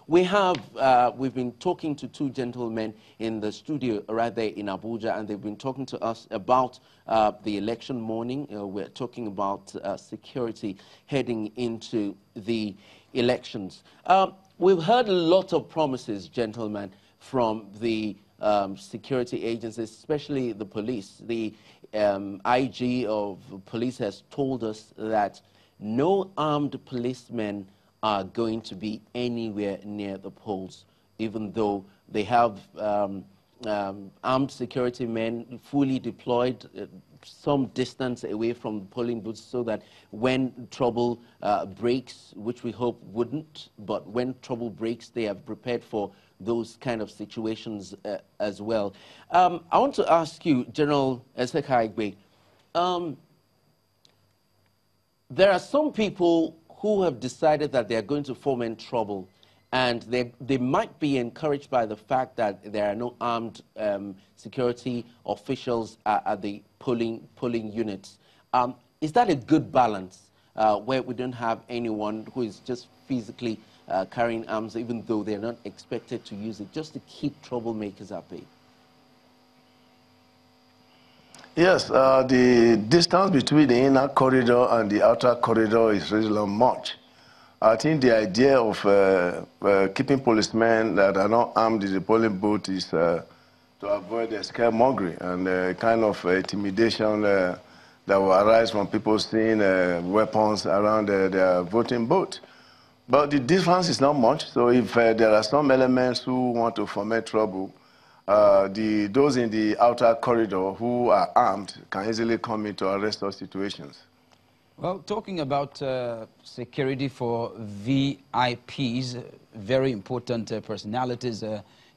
we've been talking to two gentlemen in the studio right there in Abuja, and they've been talking to us about the election morning. We're talking about security heading into the elections. We've heard a lot of promises, gentlemen, from the security agencies, especially the police. The IG of police has told us that no armed policemen are going to be anywhere near the polls, even though they have armed security men fully deployed some distance away from the polling booths, so that when trouble breaks, which we hope wouldn't, but when trouble breaks, they have prepared for those kind of situations as well. I want to ask you, General Esekaigbe, there are some people who have decided that they are going to foment trouble, and they might be encouraged by the fact that there are no armed security officials at the polling units. Is that a good balance, where we don't have anyone who is just physically carrying arms, even though they're not expected to use it, just to keep troublemakers at bay? Yes, the distance between the inner corridor and the outer corridor is really not much. I think the idea of keeping policemen that are not armed in the polling booth is to avoid the scaremongering and kind of intimidation that will arise from people seeing weapons around their voting booth. But the difference is not much, so if there are some elements who want to foment trouble, those in the outer corridor who are armed can easily come in to arrest those situations. Well, talking about security for VIPs, very important personalities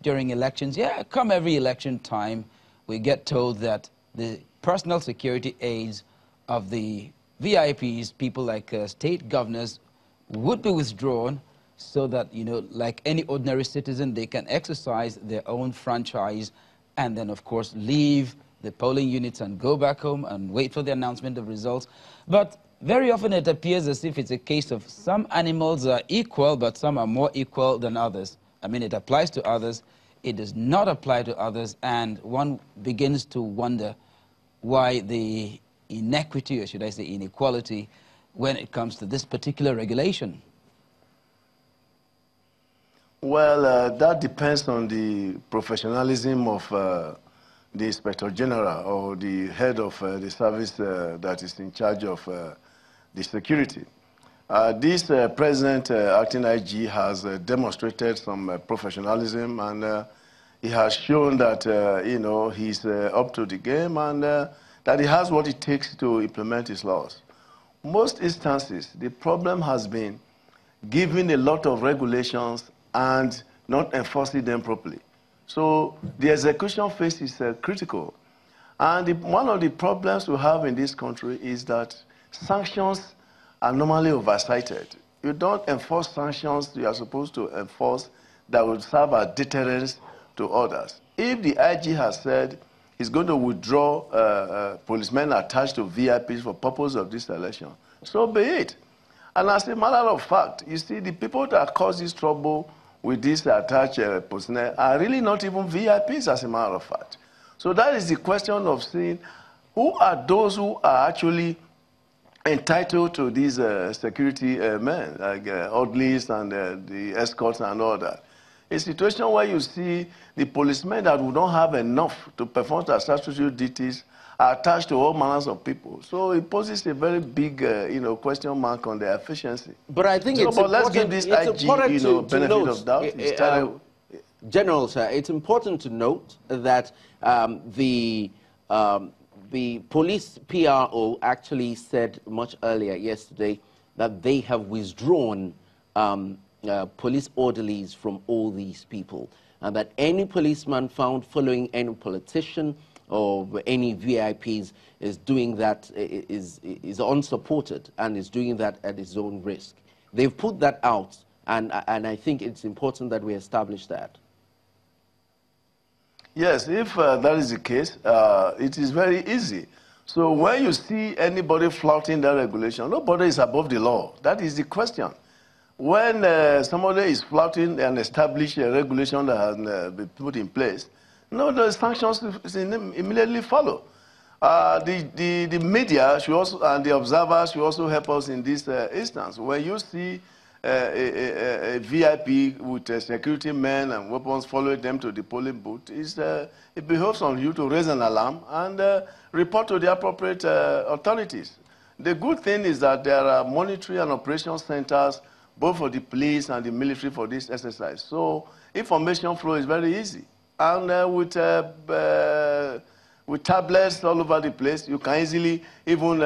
during elections. Yeah, come every election time, we get told that the personal security aids of the VIPs, people like state governors, would be withdrawn, so that, you know, like any ordinary citizen, they can exercise their own franchise and then, of course, leave the polling units and go back home and wait for the announcement of results. But very often it appears as if it's a case of some animals are equal, but some are more equal than others. I mean, it applies to others, it does not apply to others, and one begins to wonder why the inequity, or should I say inequality, when it comes to this particular regulation. Well, that depends on the professionalism of the Inspector General or the head of the service that is in charge of the security. This present acting IG has demonstrated some professionalism, and he has shown that you know, he's up to the game, and that he has what it takes to implement his laws. Most instances, the problem has been giving a lot of regulations and not enforcing them properly. So the execution phase is critical. And one of the problems we have in this country is that sanctions are normally oversighted. You don't enforce sanctions you are supposed to enforce that will serve as deterrence to others. If the IG has said he's going to withdraw policemen attached to VIPs for purpose of this election, so be it. And as a matter of fact, you see, the people that cause this trouble with these attached personnel are really not even VIPs, as a matter of fact. So that is the question of seeing who are those who are actually entitled to these security men, like orderlies and the escorts and all that. A situation where you see the policemen that would not have enough to perform their statutory duties are attached to all manners of people. So it poses a very big, you know, question mark on their efficiency. But I think it's important, let's give this IG, you know, benefit note, of doubt. General, sir, it's important to note that the police PRO actually said much earlier yesterday that they have withdrawn police orderlies from all these people, and that any policeman found following any politician or any VIPs is doing that, is unsupported, and is doing that at his own risk. They've put that out, and I think it's important that we establish that. Yes, if that is the case, it is very easy. So when you see anybody flouting that regulation, nobody is above the law. That is the question. when somebody is flouting an established regulation that has been put in place, no, the sanctions immediately follow. The media should also, and the observers should also help us in this instance. When you see a VIP with security men and weapons following them to the polling booth, it behoves on you to raise an alarm and report to the appropriate authorities. The good thing is that there are monitoring and operations centers both for the police and the military for this exercise. So information flow is very easy. And with tablets all over the place, you can easily even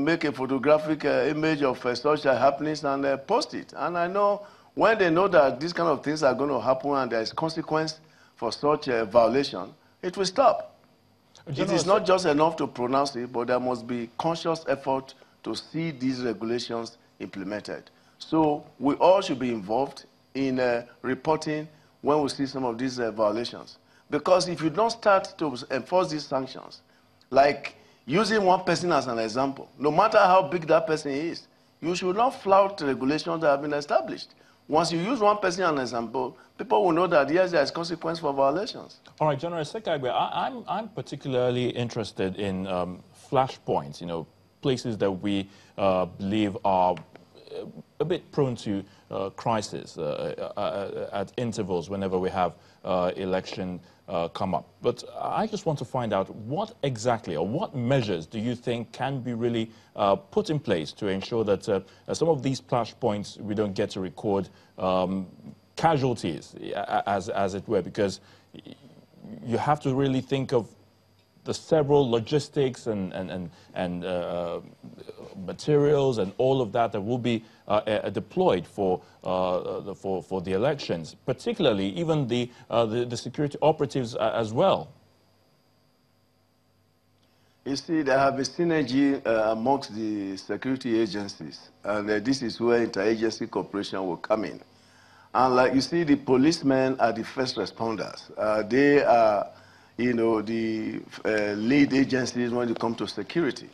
make a photographic image of such happenings and post it. And I know when they know that these kind of things are going to happen and there is consequence for such a violation, it will stop. It is not just enough to pronounce it, but there must be conscious effort to see these regulations implemented. So we all should be involved in reporting when we see some of these violations. Because if you don't start to enforce these sanctions, like using one person as an example, no matter how big that person is, you should not flout regulations that have been established. Once you use one person as an example, people will know that, yes, there is consequence for violations. All right, General Sekagbe, I'm particularly interested in flashpoints, places that we believe are a bit prone to crisis at intervals whenever we have election come up. But I just want to find out what exactly or what measures do you think can be really put in place to ensure that some of these flashpoints we don't get to record casualties, as it were, because you have to really think of the several logistics and materials and all of that will be deployed for the elections, particularly even the security operatives as well. You see, there have been synergy amongst the security agencies, and this is where interagency cooperation will come in. And like you see, the policemen are the first responders. They are the lead agencies when it comes to security.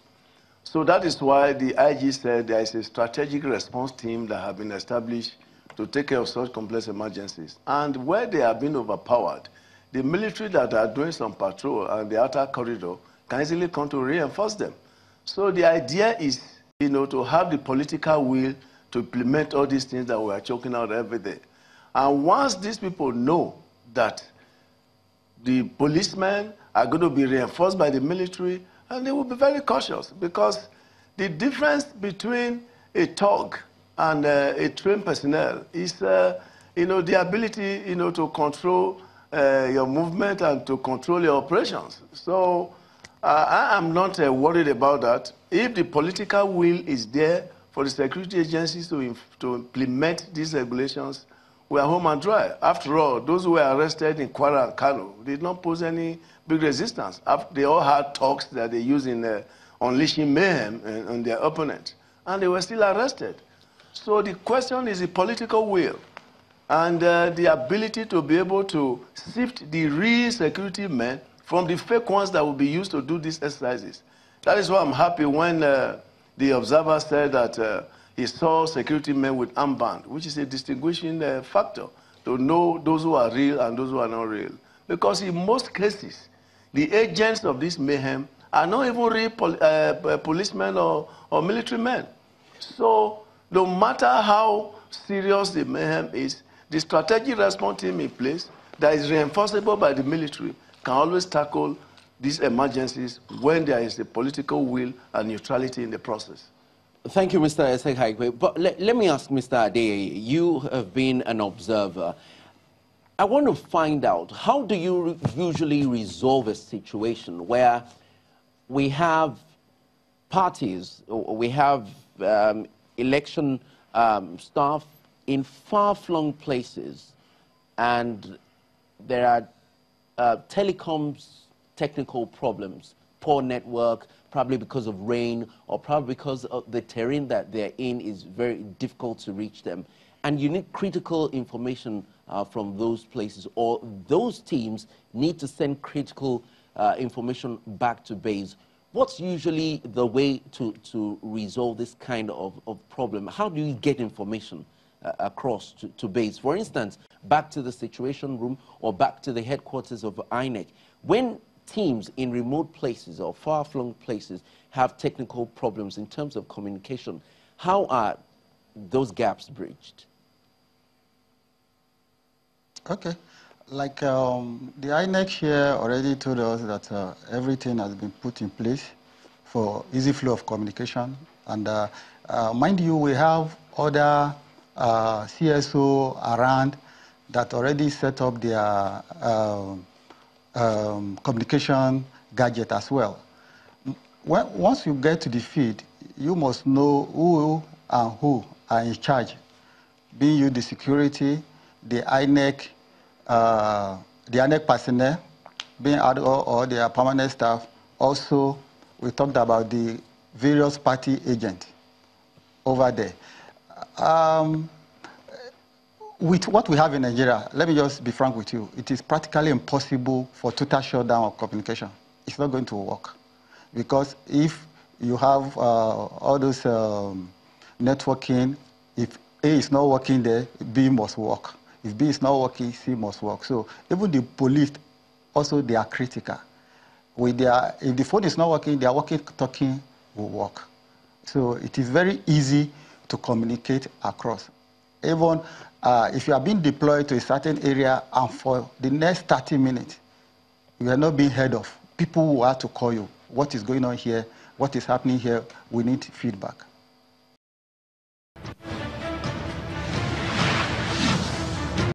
So that is why the IG said there is a strategic response team that have been established to take care of such complex emergencies. And where they have been overpowered, the military that are doing some patrol and the outer corridor can easily come to reinforce them. So the idea is, to have the political will to implement all these things that we are choking out every day. And once these people know that the policemen are going to be reinforced by the military, and they will be very cautious, because the difference between a thug and a trained personnel is, the ability, to control your movement and to control your operations. So I am not worried about that. If the political will is there for the security agencies to implement these regulations, we are home and dry. After all, those who were arrested in Kwara and Kano did not pose any big resistance. They all had talks that they used in unleashing mayhem on their opponent, and they were still arrested. So the question is the political will and the ability to be able to sift the real security men from the fake ones that will be used to do these exercises. That is why I'm happy when the observer said that he saw security men with armband, which is a distinguishing factor to know those who are real and those who are not real. Because in most cases, the agents of this mayhem are not even real policemen or military men. So no matter how serious the mayhem is, the strategic response team in place that is reinforceable by the military can always tackle these emergencies when there is a political will and neutrality in the process. Thank you, Mr. Sekagbe. But let me ask Mr. Adeye, you have been an observer. I want to find out, how do you usually resolve a situation where we have parties, or we have election staff in far-flung places, and there are telecoms technical problems, poor network, probably because of rain, or probably because of the terrain that they're in is very difficult to reach them. And you need critical information from those places, or those teams need to send critical information back to base. What's usually the way to resolve this kind of problem? How do you get information across to base. For instance, back to the situation room or back to the headquarters of INEC. When teams in remote places or far-flung places have technical problems in terms of communication, how are those gaps bridged? Okay. Like the INEC here already told us that everything has been put in place for easy flow of communication. And mind you, we have other CSO around that already set up their communication gadget as well. Once you get to the field, you must know who and who are in charge, being you the security, the INEC personnel, being or their permanent staff. Also, we talked about the various party agents over there. With what we have in Nigeria, let me just be frank with you, it is practically impossible for total shutdown of communication. It's not going to work. Because if you have all those networking, if A is not working there, B must work. If B is not working, C must work. So even the police, also they are critical. With their, if the phone is not working, their walkie-talkie will work. So it is very easy to communicate across. Even if you are being deployed to a certain area and for the next 30 minutes, you are not being heard of, people will have to call you. What is going on here? What is happening here? We need feedback.